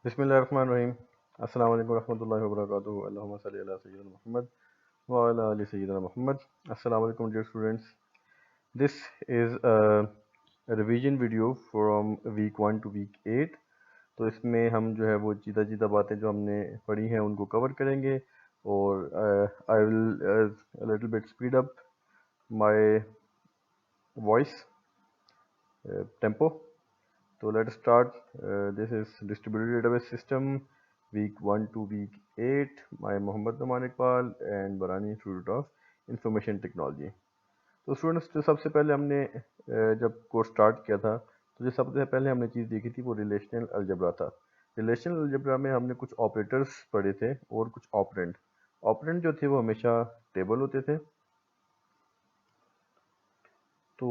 बिस्मिल्लाहिर्रहमानिर्रहीम। अस्सलाम वालेकुम रहमतुल्लाहि व बरकातुहू। अल्लाहुम्मा सल्ली अला सय्यिदिना मुहम्मद व अला आलि सय्यिदिना मुहम्मद। अस्सलाम वालेकुम dear students. This is a revision video from week 1 to week 8। तो इसमें हम जो है वो चीता चीता बातें जो हमने पढ़ी हैं उनको कवर करेंगे और I will little bit speed up my voice tempo. So let's start. This is distributed database system, week 1 to week 8. I am Mohammad Naman Iqbal and Barani Institute of Information Technology. तो students जो सबसे पहले हमने जब course start किया था तो जो सबसे पहले हमने चीज़ देखी थी वो रिलेशनल अलजेब्रा था। रिलेशनल अलजेब्रा में हमने कुछ ऑपरेटर्स पढ़े थे और कुछ ऑपरेंड। ऑपरेंड जो थे वो हमेशा टेबल होते थे। तो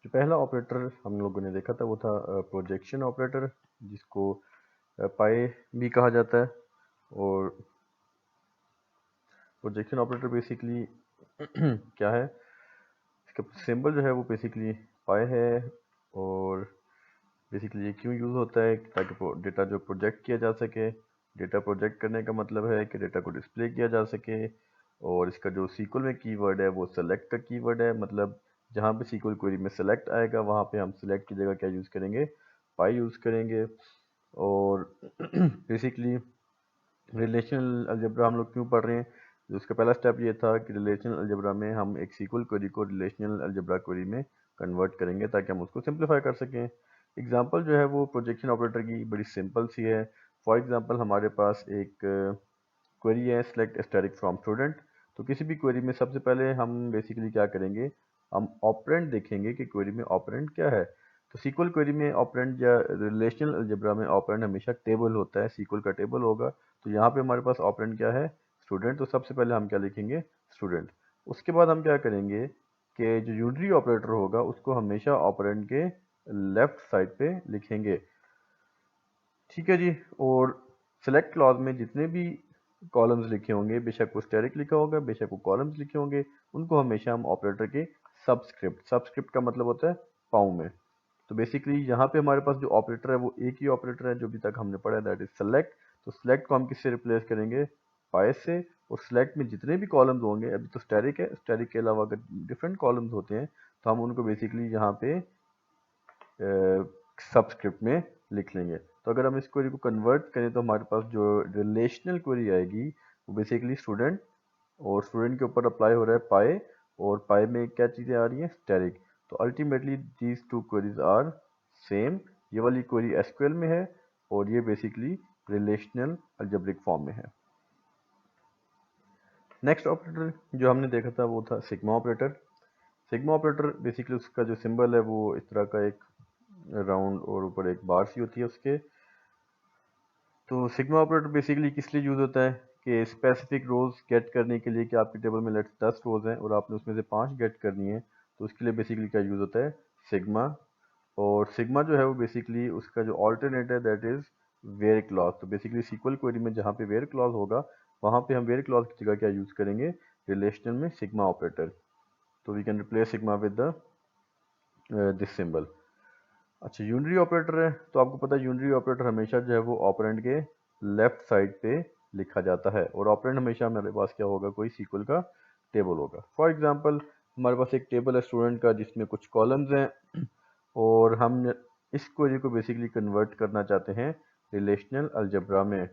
जो पहला ऑपरेटर हम लोगों ने देखा था वो था प्रोजेक्शन ऑपरेटर, जिसको पाई भी कहा जाता है। और प्रोजेक्शन ऑपरेटर बेसिकली क्या है, इसका सिंबल जो है वो बेसिकली पाई है। और बेसिकली ये क्यों यूज़ होता है ताकि डेटा जो प्रोजेक्ट किया जा सके। डेटा प्रोजेक्ट करने का मतलब है कि डेटा को डिस्प्ले किया जा सके। और इसका जो सीक्वल में कीवर्ड है वो सेलेक्ट का कीवर्ड है, मतलब जहाँ पे सीक्वल क्वेरी में सेलेक्ट आएगा वहाँ पे हम सेलेक्ट की जगह क्या यूज़ करेंगे, पाई यूज़ करेंगे। और बेसिकली रिलेशनल अलजेब्रा हम लोग क्यों पढ़ रहे हैं, तो उसका पहला स्टेप ये था कि रिलेशनल अलजेब्रा में हम एक सीक्वल क्वेरी को रिलेशनल अलजेब्रा क्वेरी में कन्वर्ट करेंगे ताकि हम उसको सिंप्लीफाई कर सकें। एग्जांपल जो है वो प्रोजेक्शन ऑपरेटर की बड़ी सिंपल सी है। फॉर एग्जांपल हमारे पास एक क्वेरी है सेलेक्ट स्टैटिक फ्रॉम स्टूडेंट। तो किसी भी क्वेरी में सबसे पहले हम बेसिकली क्या करेंगे, हम ऑपरेंड देखेंगे कि क्वेरी में ऑपरेंड क्या है। तो सीक्वल क्वेरी में ऑपरेंड या रिलेशनल अलजेब्रा में ऑपरेंड हमेशा टेबल होता है, सीक्वल का टेबल होगा। तो यहाँ पे हमारे पास ऑपरेंड क्या है, स्टूडेंट। तो सबसे पहले हम क्या लिखेंगे, स्टूडेंट। उसके बाद हम क्या करेंगे कि जो यूनरी ऑपरेटर होगा उसको हमेशा ऑपरेंड के लेफ्ट साइड पे लिखेंगे, ठीक है जी। और सेलेक्ट क्लॉज में जितने भी कॉलम्स लिखे होंगे, बेशक वो स्टैटिक लिखा होगा बेशक वो कॉलम्स लिखे होंगे, उनको हमेशा हम ऑपरेटर के सबस्क्रिप्ट का मतलब होता है पाँव में। तो बेसिकली यहाँ पे हमारे पास जो ऑपरेटर है वो एक ही ऑपरेटर है जो अभी तक हमने पढ़ा है, दैट इज सेलेक्ट। तो सेलेक्ट को हम किससे रिप्लेस करेंगे, पाई से। और सेलेक्ट में जितने भी कॉलम्स होंगे, अभी तो स्टैटिक है, स्टैटिक के अलावा अगर डिफरेंट कॉलम्स होते हैं तो हम उनको बेसिकली यहाँ पे सबस्क्रिप्ट में लिख लेंगे। तो अगर हम इस क्वेरी को कन्वर्ट करें तो हमारे पास जो रिलेशनल क्वेरी आएगी वो बेसिकली स्टूडेंट, और स्टूडेंट के ऊपर अप्लाई हो रहा है पाई, और पाई में क्या चीज़ें आ रही हैं, स्टैटिक। तो ultimately these two queries are same. ये वाली क्वेरी एसक्यूएल में है और ये बेसिकली रिलेशनल अलजेब्रिक फॉर्म में है। नेक्स्ट ऑपरेटर जो हमने देखा था वो था sigma operator. Sigma operator basically उसका जो सिंबल है वो इस तरह का एक राउंड और ऊपर एक बार सी होती है उसके। तो सिग्मा ऑपरेटर बेसिकली किस लिए यूज़ होता है कि स्पेसिफिक रोज गेट करने के लिए, कि आपके टेबल में लेट्स 10 रोज हैं और आपने उसमें से 5 गेट करनी है, तो उसके लिए बेसिकली क्या यूज़ होता है, सिग्मा। और सिग्मा जो है वो बेसिकली उसका जो ऑल्टरनेट है दैट इज वेयर क्लॉज। तो बेसिकली सीक्वल क्वेरी में जहाँ पे वेयर क्लॉज होगा वहाँ पे हम वेयर क्लॉज की जगह क्या यूज़ करेंगे, रिलेशनल में सिग्मा ऑपरेटर। तो we can replace sigma with the this symbol. अच्छा, यूनरी ऑपरेटर है तो आपको पता है यूनरी ऑपरेटर हमेशा जो है वो ऑपरेंड के लेफ्ट साइड पे लिखा जाता है, और ऑपरेंड हमेशा हमारे पास क्या होगा, कोई सीक्वल का टेबल होगा। फॉर एग्जांपल हमारे पास एक टेबल है स्टूडेंट का जिसमें कुछ कॉलम्स हैं और हम इस क्वेरी को बेसिकली कन्वर्ट करना चाहते हैं रिलेशनल अलजेब्रा में।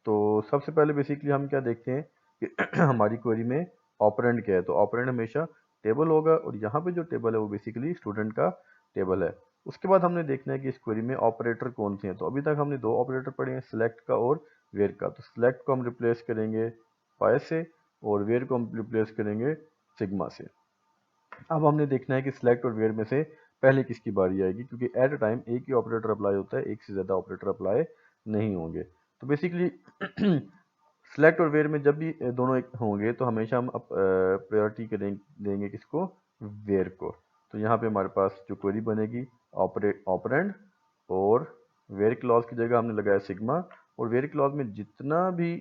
तो सबसे पहले बेसिकली हम क्या देखते हैं कि हमारी क्वेरी में ऑपरेंड क्या है। तो ऑपरेंड हमेशा टेबल होगा और यहाँ पे जो टेबल है वो बेसिकली स्टूडेंट का टेबल है। उसके बाद हमने देखना है कि इस क्वेरी में ऑपरेटर कौन से हैं। तो अभी तक हमने दो ऑपरेटर पढ़े हैं, सिलेक्ट का और वेयर का। तो सिलेक्ट को हम रिप्लेस करेंगे पाई से और वेयर को हम रिप्लेस करेंगे सिग्मा से। अब हमने देखना है कि सिलेक्ट और वेयर में से पहले किसकी बारी आएगी, क्योंकि एट अ टाइम एक ही ऑपरेटर अप्लाई होता है, एक से ज़्यादा ऑपरेटर अप्लाई नहीं होंगे। तो बेसिकली सिलेक्ट और वेयर में जब भी दोनों एक होंगे तो हमेशा हम प्रायोरिटी देंगे किसको, वेयर को। तो यहाँ पे हमारे पास जो क्वेरी बनेगी ऑपरेंड, और वेयर क्लॉज की जगह हमने लगाया सिग्मा, और वेयर क्लॉज में जितना भी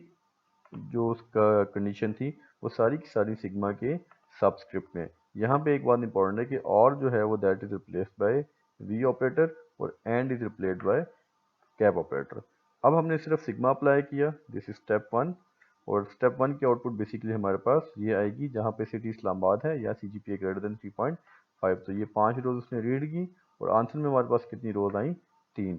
जो उसका कंडीशन थी वो सारी की सारी सिग्मा के सबस्क्रिप्ट में। यहाँ पे एक बात इंपॉर्टेंट है कि और जो है वो that is replaced by V operator और and is replaced by cap operator. अब हमने सिर्फ सिग्मा अप्लाई किया, दिस इज स्टेप 1, और स्टेप 1 की आउटपुट बेसिकली हमारे पास ये आएगी जहाँ पे सिटी इस्लामाबाद है या CGPA ग्रेटर देन 3.5। तो ये 5 रोज उसने रीड की और आंसर में हमारे पास कितनी रोज आई, 3।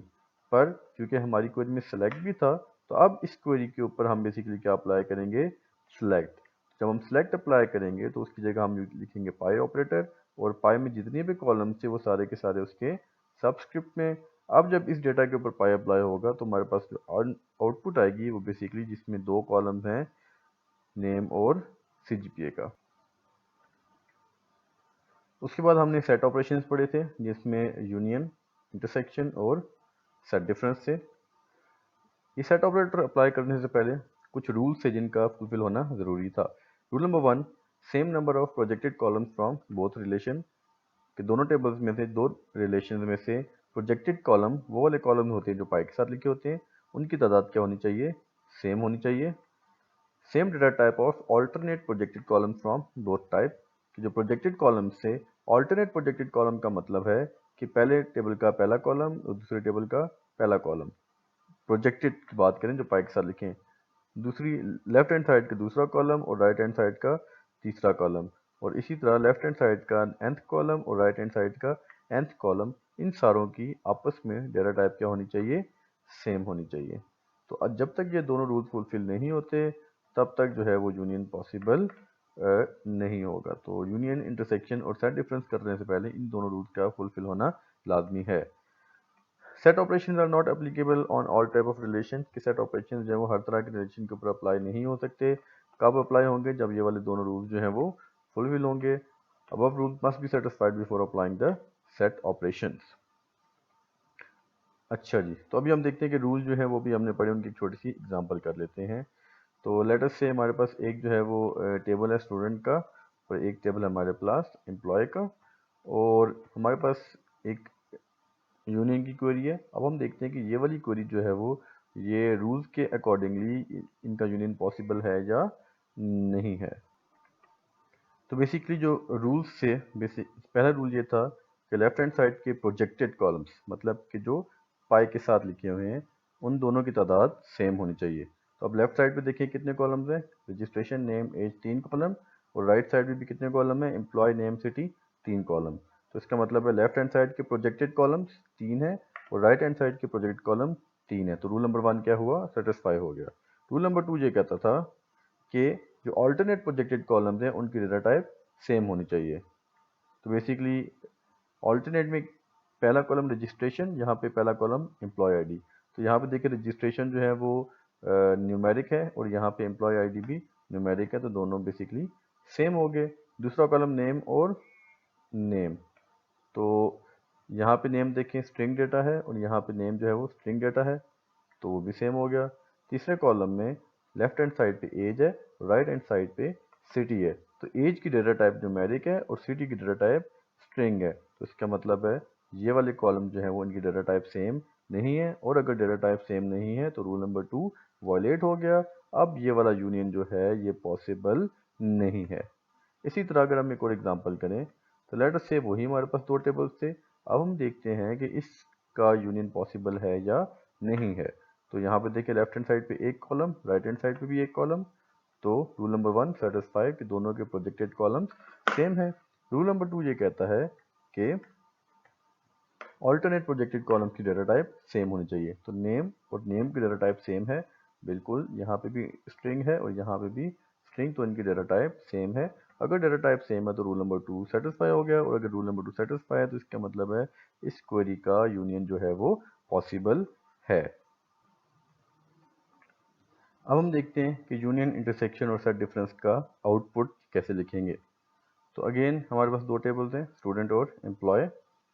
पर क्योंकि हमारी क्वेरी में सेलेक्ट भी था, तो अब इस क्वेरी के ऊपर हम बेसिकली क्या अप्लाई करेंगे, सिलेक्ट। जब हम सिलेक्ट अप्लाई करेंगे तो उसकी जगह हम लिखेंगे पाई ऑपरेटर, और पाई में जितने भी कॉलम थे वो सारे के सारे उसके सबस्क्रिप्ट में। अब जब इस डेटा के ऊपर पाई अप्लाई होगा तो हमारे पास जो आउटपुट आएगी वो बेसिकली जिसमें 2 कॉलम्स हैं, नेम और CGPA का। उसके बाद हमने सेट ऑपरेशंस पढ़े थे जिसमें यूनियन, इंटरसेक्शन और सेट डिफरेंस थे। ये सेट ऑपरेटर अप्लाई करने से पहले कुछ रूल्स थे जिनका फुलफिल होना ज़रूरी था। Rule number 1, same number of projected columns from both relation, कि दोनों टेबल्स में से, दो रिलेशन में से प्रोजेक्टेड कॉलम, वो वाले कॉलम होते हैं जो पाई के साथ लिखे होते हैं, उनकी तादाद क्या होनी चाहिए, सेम होनी चाहिए। Same data type of alternate projected column from both type, कि जो प्रोजेक्टेड कॉलम से ऑल्टरनेट प्रोजेक्टेड कॉलम का मतलब है कि पहले टेबल का पहला कॉलम और दूसरे टेबल का पहला कॉलम, प्रोजेक्टेड की बात करें जो पाई के साथ लिखें, दूसरी लेफ्ट हैंड साइड का दूसरा कॉलम और राइट हैंड साइड का तीसरा कॉलम, और इसी तरह लेफ्ट हैंड साइड का nth कॉलम और राइट हैंड साइड का nth कॉलम, इन सारों की आपस में डेटा टाइप क्या होनी चाहिए, सेम होनी चाहिए। तो जब तक ये दोनों रूल्स फुलफिल नहीं होते तब तक जो है वो यूनियन पॉसिबल नहीं होगा। तो यूनियन, इंटरसेक्शन और सेट डिफरेंस करने से पहले इन दोनों रूल्स का फुलफिल होना लाजमी है। Set operations are not applicable on all type of relation, कि सेट ऑपरेशंस जो है वो हर तरह के रिलेशन के ऊपर अप्लाई नहीं हो सकते। कब अप्लाई होंगे, जब ये वाले दोनों रूल्स जो हैं वो फुलफिल होंगे। Above rules must be satisfied before applying the set operations. अच्छा जी, तो अभी हम देखते हैं कि रूल जो है वो भी हमने पढ़े, उनकी एक छोटी सी एग्जांपल कर लेते हैं। तो लेट अस से हमारे पास एक जो है वो टेबल है स्टूडेंट का, और एक टेबल है हमारे पास एम्प्लॉय का, और हमारे पास एक यूनियन की क्वेरी है। अब हम देखते हैं कि ये वाली क्वेरी जो है वो ये रूल्स के अकॉर्डिंगली इनका यूनियन पॉसिबल है या नहीं है। तो बेसिकली जो रूल्स से पहला रूल ये था कि लेफ्ट हैंड साइड के प्रोजेक्टेड कॉलम्स, मतलब कि जो पाई के साथ लिखे हुए हैं, उन दोनों की तादाद सेम होनी चाहिए। तो अब लेफ्ट साइड पे देखिए कितने कॉलम्स हैं, रजिस्ट्रेशन, नेम, एज 3 कॉलम, और राइट साइड में भी कितने कॉलम है, एम्प्लॉय, नेम, सिटी 3 कॉलम। तो इसका मतलब है लेफ्ट हैंड साइड के प्रोजेक्टेड कॉलम्स 3 है और राइट हैंड साइड के प्रोजेक्टेड कॉलम 3 है। तो रूल नंबर 1 क्या हुआ, सेटिस्फाई हो गया। रूल नंबर 2 ये कहता था कि जो ऑल्टरनेट प्रोजेक्टेड कॉलम्स हैं उनकी डेटा टाइप सेम होनी चाहिए। तो बेसिकली ऑल्टरनेट में पहला कॉलम रजिस्ट्रेशन, यहाँ पे पहला कॉलम एम्प्लॉय आईडी। तो यहाँ पे देखिए रजिस्ट्रेशन जो है वो न्यूमेरिक है और यहाँ पे एम्प्लॉय आईडी भी न्यूमेरिक है, तो दोनों बेसिकली सेम हो गए। दूसरा कॉलम नेम और नेम, तो यहाँ पे नेम देखें स्ट्रिंग डेटा है और यहाँ पे नेम जो है वो स्ट्रिंग डेटा है, तो वो भी सेम हो गया। तीसरे कॉलम में लेफ्ट हैंड साइड पे एज है, राइट हैंड साइड पे सिटी है, तो एज की डेटा टाइप न्यूमेरिक है और सिटी की डेटा टाइप स्ट्रिंग है। तो इसका मतलब है ये वाले कॉलम जो है वो इनकी डेटा टाइप सेम नहीं है, और अगर डेटा टाइप सेम नहीं है तो रूल नंबर 2 वायलेट हो गया। अब ये वाला यूनियन जो है ये पॉसिबल नहीं है। इसी तरह अगर हम एक और एग्जांपल करें तो लेट अस से वही हमारे पास 2 टेबल्स थे। अब हम देखते हैं कि इसका यूनियन पॉसिबल है या नहीं है। तो यहाँ पे देखिए लेफ्ट हैंड साइड पे एक कॉलम, राइट हैंड साइड पे भी एक कॉलम, तो रूल नंबर 1 सेटिस्फाई कि दोनों के प्रोजेक्टेड कॉलम सेम है। रूल नंबर 2 ये कहता है कि ऑल्टरनेट प्रोजेक्टेड कॉलम की डेटा टाइप सेम होनी चाहिए। तो नेम और नेम की डेटा टाइप सेम है, बिल्कुल, यहाँ पे भी स्ट्रिंग है और यहाँ पे भी स्ट्रिंग, तो इनकी डेटा टाइप सेम है। अगर डेटा टाइप सेम है तो रूल नंबर 2 सेटिस्फाई हो गया, और अगर रूल नंबर 2 सेटिस्फाई है तो इसका मतलब है इस क्वेरी का यूनियन जो है वो पॉसिबल है। अब हम देखते हैं कि यूनियन, इंटरसेक्शन और सेट डिफरेंस का आउटपुट कैसे लिखेंगे। तो अगेन हमारे पास 2 टेबल्स हैं, स्टूडेंट और एम्प्लॉय,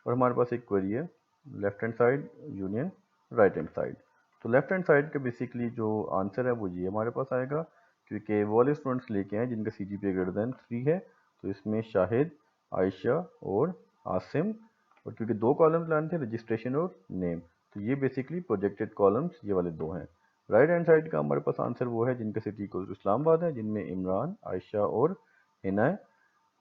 और हमारे पास एक क्वेरी है left hand side union right hand side. तो लेफ्ट हैंड साइड का बेसिकली जो आंसर है वो ये हमारे पास आएगा, क्योंकि वो वाले स्टूडेंट्स लेके हैं जिनका CGPA ग्रेटर देन 3 है। तो इसमें शाहिद, आयशा और आसिम, और क्योंकि 2 कॉलम्स लाने थे, रजिस्ट्रेशन और नेम, तो ये बेसिकली प्रोजेक्टेड कॉलम्स ये वाले 2 हैं। राइट हैंड साइड का हमारे पास आंसर वो है जिनका सिटी इक्वल इस्लामाबाद है, जिनमें इमरान, आयशा और हिना है।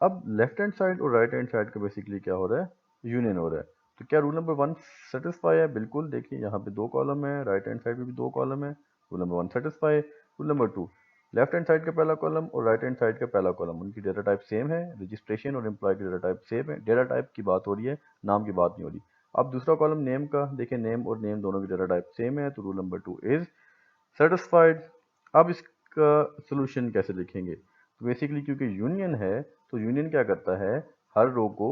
अब लेफ्ट हैंड साइड और राइट हैंड साइड का बेसिकली क्या हो रहा है, यूनियन हो रहा है। तो क्या रूल नंबर 1 सेटिस्फाई है? बिल्कुल। देखिए यहाँ पे 2 कॉलम है, राइट हैंड साइड में भी 2 कॉलम है, rule number 1 satisfy. Rule number 2, left hand side का पहला कॉलम और राइट हैंड साइड का पहला कॉलम, उनकी डेटा टाइप सेम है, रजिस्ट्रेशन और एम्प्लॉय की डेटा टाइप सेम है। डेटा टाइप की बात हो रही है, नाम की बात नहीं हो रही। अब दूसरा कॉलम नेम का, देखिए नेम और नेम दोनों की डेटा टाइप सेम है, तो रूल नंबर 2 इज सेटिस्फाइड। अब इसका सोल्यूशन कैसे लिखेंगे? तो बेसिकली क्योंकि यूनियन है, तो यूनियन क्या करता है, हर रो को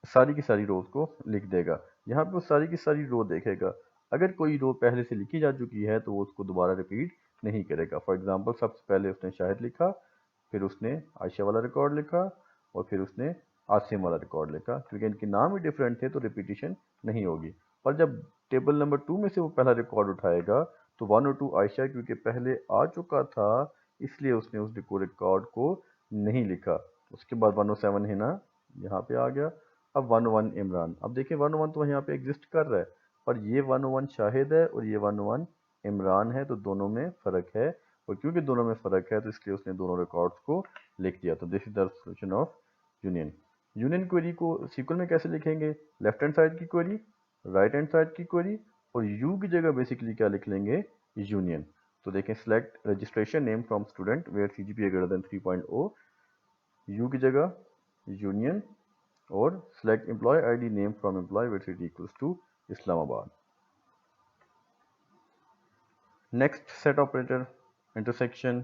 सारी की सारी रोज को लिख देगा। यहाँ पे वो सारी की सारी रो देखेगा, अगर कोई रो पहले से लिखी जा चुकी है तो वो उसको दोबारा रिपीट नहीं करेगा। फॉर एग्जांपल सबसे पहले उसने शाहिद लिखा, फिर उसने आयशा वाला रिकॉर्ड लिखा, और फिर उसने आसिम वाला रिकॉर्ड लिखा। क्योंकि इनके नाम ही डिफरेंट थे तो रिपीटिशन नहीं होगी। पर जब टेबल नंबर 2 में से वो पहला रिकॉर्ड उठाएगा तो 1 और 2 आयशा क्योंकि पहले आ चुका था, इसलिए उसने उस रिकॉर्ड को नहीं लिखा। उसके बाद 107 है ना, यहाँ पे आ गया। अब 101 इमरान, अब देखिए 101 तो यहाँ पे एग्जिस्ट कर रहा है, पर ये 101 शाहिद है और ये 101 इमरान है, तो दोनों में फ़र्क है। और क्योंकि दोनों में फ़र्क है तो इसलिए उसने दोनों रिकॉर्ड्स को लिख दिया। तो this is the solution of union. Union query को सीक्वल में कैसे लिखेंगे? लेफ्ट हैंड साइड की क्वेरी, राइट हैंड साइड की क्वेरी, और यू की जगह बेसिकली क्या लिख लेंगे? यूनियन। तो देखें, select registration name from student where CGPA greater than 3.0, U की जगह यूनियन, और select employee ID name from employee where city equals to Islamabad. Next set operator, intersection.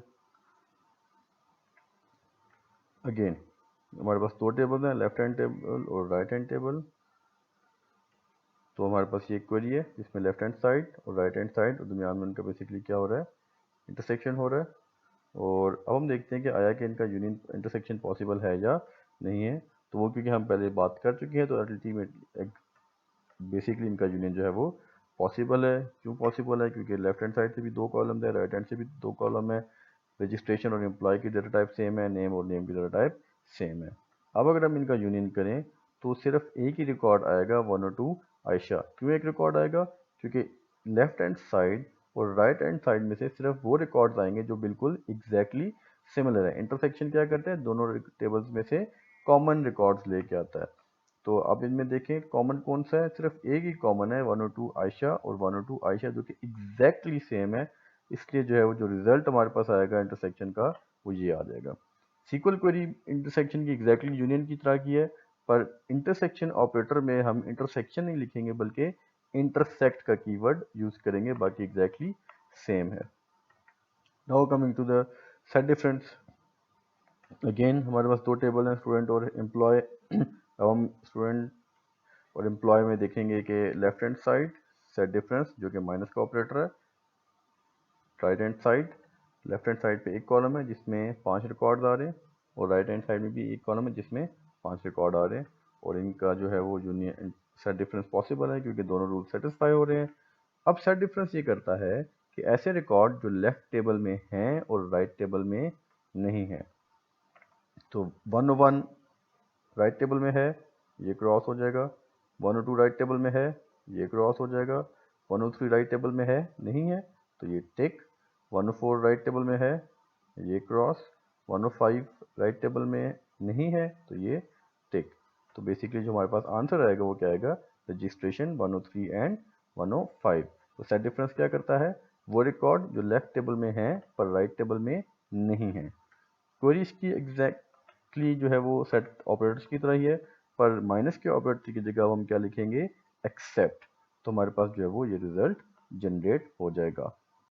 Again हमारे पास 2 टेबल हैं, लेफ्ट हैंड टेबल और right hand table. तो हमारे पास ये क्वेरी है जिसमें लेफ्ट हैंड साइड और राइट हैंड साइड और दरमियान में उनका बेसिकली क्या हो रहा है? इंटरसेक्शन हो रहा है। और अब हम देखते हैं कि आया कि इनका यूनियन इंटरसेक्शन पॉसिबल है या नहीं है। तो वो क्योंकि हम पहले बात कर चुके हैं, तो अल्टीमेट बेसिकली इनका यूनियन जो है वो पॉसिबल है। क्यों पॉसिबल है? क्योंकि लेफ्ट हैंड साइड से भी 2 कॉलम है, राइट हैंड से भी 2 कॉलम है, रजिस्ट्रेशन और एम्प्लॉय की डेटा टाइप सेम है, नेम और नेम की डेटा टाइप सेम है। अब अगर हम इनका यूनियन करें तो सिर्फ एक ही रिकॉर्ड आएगा, 102 आयशा। क्यों एक रिकॉर्ड आएगा? क्योंकि लेफ्ट हैंड साइड और राइट हैंड साइड में से सिर्फ वो रिकॉर्ड्स आएंगे जो बिल्कुल एग्जैक्टली सिमिलर है। इंटरसेक्शन क्या करते हैं? दोनों टेबल्स में से कॉमन रिकॉर्ड्स लेके आता है। तो अब इनमें देखें कॉमन कौन सा है? सिर्फ एक ही कॉमन है, 102 आयशा और 102 आयशा, जो कि एग्जैक्टली सेम है। इसलिए जो है वो जो रिजल्ट हमारे पास आएगा इंटरसेक्शन का, वो ये आ जाएगा। सीक्वल क्वेरी इंटरसेक्शन की एग्जैक्टली यूनियन की तरह की है, पर इंटरसेक्शन ऑपरेटर में हम इंटरसेक्शन नहीं लिखेंगे बल्कि इंटरसेक्ट का कीवर्ड यूज करेंगे, बाकी एग्जैक्टली सेम है। Now coming to the set difference. Again हमारे पास 2 टेबल हैं, स्टूडेंट और एम्प्लॉय। अब हम स्टूडेंट और एम्प्लॉय में देखेंगे कि left hand side set difference जो कि माइनस का ऑपरेटर है, right hand side, left hand side पे एक कॉलम है जिसमें 5 रिकॉर्ड आ रहे हैं, और राइट हैंड साइड में भी एक कॉलम है जिसमें 5 रिकॉर्ड आ रहे हैं। और इनका जो है वो यूनियन सेट डिफरेंस पॉसिबल है क्योंकि दोनों रूल सेटिस्फाई हो रहे हैं। अब सेट डिफरेंस ये करता है कि ऐसे रिकॉर्ड जो लेफ्ट टेबल में हैं और राइट टेबल में नहीं है। तो 101 राइट टेबल में है, ये क्रॉस हो जाएगा। 102 राइट टेबल में है, ये क्रॉस हो जाएगा। 103 राइट टेबल में है, नहीं है, तो ये टिक। 104 राइट टेबल में है, ये क्रॉस। 105 राइट टेबल में नहीं है, तो ये टिक। तो बेसिकली जो हमारे पास आंसर आएगा वो क्या आएगा? Registration 103 and 105। तो सेट डिफरेंस क्या करता है? वो रिकॉर्ड जो लेफ्ट टेबल में है पर राइट टेबल में नहीं है। क्वेरी इसकी एग्जैक्टली जो है वो सेट ऑपरेटर्स की तरह ही है, पर माइनस के ऑपरेटर की जगह हम क्या लिखेंगे? एक्सेप्ट। तो हमारे पास जो है वो ये रिजल्ट जनरेट हो जाएगा।